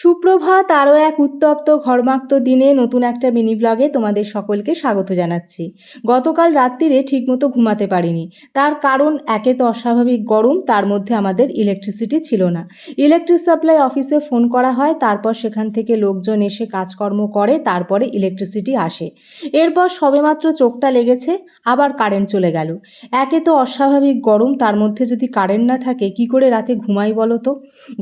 সুপ্রভাত। আরও এক উত্তপ্ত ঘর্মাক্ত দিনে নতুন একটা মিনি ব্লগে তোমাদের সকলকে স্বাগত জানাচ্ছি। গতকাল রাত্রিরে ঠিকমতো ঘুমাতে পারিনি। তার কারণ, একে তো অস্বাভাবিক গরম, তার মধ্যে আমাদের ইলেকট্রিসিটি ছিল না। ইলেকট্রিক সাপ্লাই অফিসে ফোন করা হয়, তারপর সেখান থেকে লোকজন এসে কাজকর্ম করে, তারপরে ইলেকট্রিসিটি আসে। এরপর সবেমাত্র চোখটা লেগেছে, আবার কারেন্ট চলে গেল। একে তো অস্বাভাবিক গরম, তার মধ্যে যদি কারেন্ট না থাকে কি করে রাতে ঘুমাই বলো তো।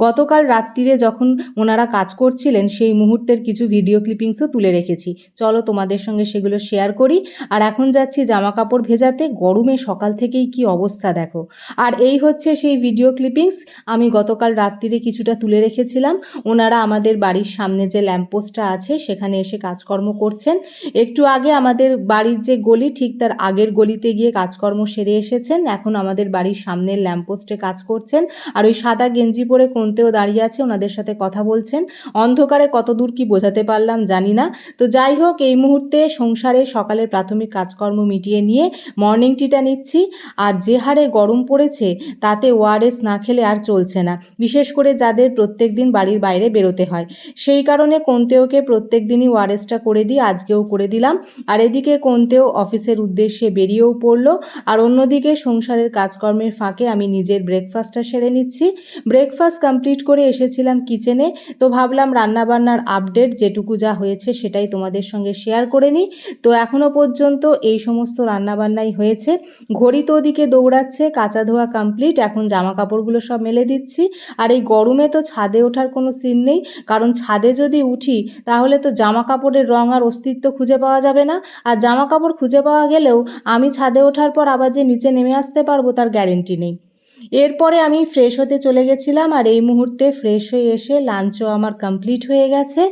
গতকাল রাত্রিরে যখন ওনারা কাজ করছিলেন সেই মুহূর্তের কিছু ভিডিও ক্লিপিংসও তুলে রেখেছি, চলো তোমাদের সঙ্গে সেগুলো শেয়ার করি। আর এখন যাচ্ছি জামা কাপড় ভেজাতে, গরমে সকাল থেকেই কি অবস্থা দেখো। আর এই হচ্ছে সেই ভিডিও ক্লিপিংস, আমি গতকাল রাত্রিরে কিছুটা তুলে রেখেছিলাম। ওনারা আমাদের বাড়ির সামনে যে ল্যাম্পপোস্টটা আছে সেখানে এসে কাজকর্ম করছেন। একটু আগে আমাদের বাড়ির যে গলি, ঠিক তার আগের গলিতে গিয়ে কাজকর্ম সেরে এসেছেন, এখন আমাদের বাড়ির সামনের ল্যাম্পপোস্টে কাজ করছেন। আর ওই সাদা গেঞ্জি পরে কোনতেও দাঁড়িয়ে আছে, ওনাদের সাথে কথা বলছেন। অন্ধকারে কতদূর কি বোঝাতে পারলাম জানি না। তো যাই হোক, এই মুহূর্তে সংসারে সকালের প্রাথমিক কাজকর্ম মিটিয়ে নিয়ে মর্নিং টিটা নিচ্ছি। আর যে হারে গরম পড়েছে তাতে ওআরএস না খেলে আর চলছে না, বিশেষ করে যাদের প্রত্যেক দিন বাড়ির বাইরে বেরোতে হয়। সেই কারণে কোনতেওকে প্রত্যেক দিনই ওআরএসটা করে দিই, আজকেও করে দিলাম। আর এদিকে কোনতেও অফিসের উদ্দেশ্যে বেরিয়েও পড়লো। আর অন্যদিকে সংসারের কাজকর্মের ফাঁকে আমি নিজের ব্রেকফাস্টটা সেরে নিচ্ছি। ব্রেকফাস্ট কমপ্লিট করে এসেছিলাম কিচেনে, তো ভাবলাম রান্নাবান্নার আপডেট যেটুকু যা হয়েছে সেটাই তোমাদের সঙ্গে শেয়ার করে নিই। তো এখনও পর্যন্ত এই সমস্ত রান্নাবান্নাই হয়েছে। ঘড়ি তো ওদিকে দৌড়াচ্ছে, কাচা ধোয়া কমপ্লিট, এখন জামা কাপড়গুলো সব মেলে দিচ্ছি। আর এই গরমে তো ছাদে ওঠার কোনো সিন নেই, কারণ ছাদে যদি উঠি তাহলে তো জামা কাপড়ের রং আর অস্তিত্ব খুঁজে পাওয়া যাবে না। আর জামা কাপড় খুঁজে পাওয়া গেলেও আমি ছাদে ওঠার পর আবার যে নিচে নেমে আসতে পারবো তার গ্যারেন্টি নেই। এরপরে আমি ফ্রেশ হতে চলে গেছিলাম, আর এই মুহূর্তে ফ্রেশ হয়ে এসে লাঞ্চও আমার কমপ্লিট হয়ে গেছে।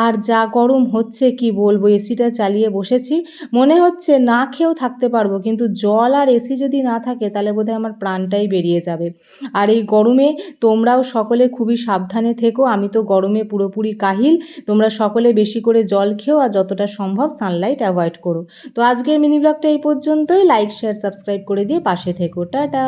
আর যা গরম হচ্ছে কি বলবো, এসিটা চালিয়ে বসেছি, মনে হচ্ছে না খেয়েও থাকতে পারবো, কিন্তু জল আর এসি যদি না থাকে তাহলে বোধহয় আমার প্রাণটাই বেরিয়ে যাবে। আর এই গরমে তোমরাও সকলে খুবই সাবধানে থেকো, আমি তো গরমে পুরোপুরি কাহিল। তোমরা সকলে বেশি করে জল খেও আর যতটা সম্ভব সানলাইট অ্যাভয়েড করো। তো আজকের মিনি ব্লগটা এই পর্যন্তই। লাইক শেয়ার সাবস্ক্রাইব করে দিয়ে পাশে থেকো। টাটা।